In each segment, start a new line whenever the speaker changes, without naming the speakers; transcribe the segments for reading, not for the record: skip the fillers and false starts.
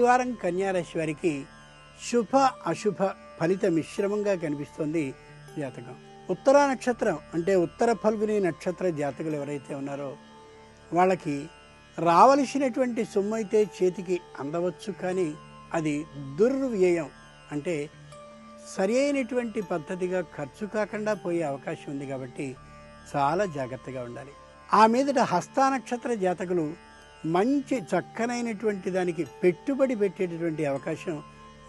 వారం కన్యారాశి వారికి శుభ అశుభ ఫలిత మిశ్రమంగా కనిపిస్తుంది జాతకం. ఉత్తరా నక్షత్రం అంటే ఉత్తర ఫల్గుని నక్షత్ర జాతకులు ఎవరైతే ఉన్నారో వాళ్ళకి రావలసినటువంటి సొమ్ము అయితే చేతికి అందవచ్చు, కానీ అది దుర్వ్యయం అంటే సరి అయినటువంటి పద్ధతిగా ఖర్చు కాకుండా పోయే అవకాశం ఉంది. కాబట్టి చాలా జాగ్రత్తగా ఉండాలి. ఆ మీదట హస్త నక్షత్ర జాతకులు మంచి చక్కనైనటువంటి దానికి పెట్టుబడి పెట్టేటటువంటి అవకాశం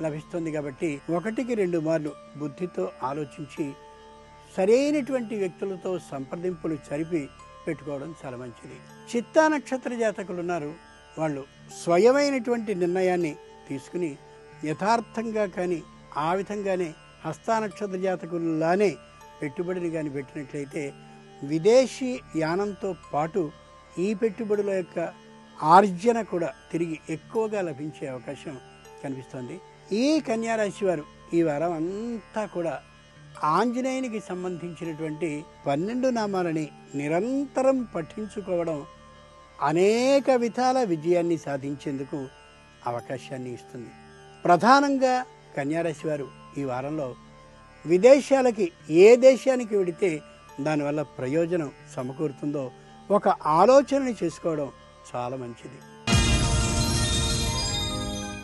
లభిస్తుంది. కాబట్టి 1-2 మార్లు బుద్ధితో ఆలోచించి సరైనటువంటి వ్యక్తులతో సంప్రదింపులు జరిపి పెట్టుకోవడం చాలా మంచిది. చిత్తా నక్షత్ర జాతకులు ఉన్నారు, వాళ్ళు స్వయమైనటువంటి నిర్ణయాన్ని తీసుకుని యథార్థంగా కానీ ఆ విధంగానే హస్త నక్షత్ర జాతకుల్లానే పెట్టుబడిని కానీ పెట్టినట్లయితే విదేశీ యానంతో పాటు ఈ పెట్టుబడుల యొక్క ఆర్జన కూడా తిరిగి ఎక్కువగా లభించే అవకాశం కనిపిస్తుంది. ఈ కన్యారాశి వారు ఈ వారం అంతా కూడా ఆంజనేయునికి సంబంధించినటువంటి 12 నామాలని నిరంతరం పఠించుకోవడం అనేక విధాల విజయాన్ని సాధించేందుకు అవకాశాన్ని ఇస్తుంది. ప్రధానంగా కన్యారాశి వారు ఈ వారంలో విదేశాలకి ఏ దేశానికి వెడితే దానివల్ల ప్రయోజనం సమకూరుతుందో ఒక ఆలోచనని చేసుకోవడం చాలా మంచిది.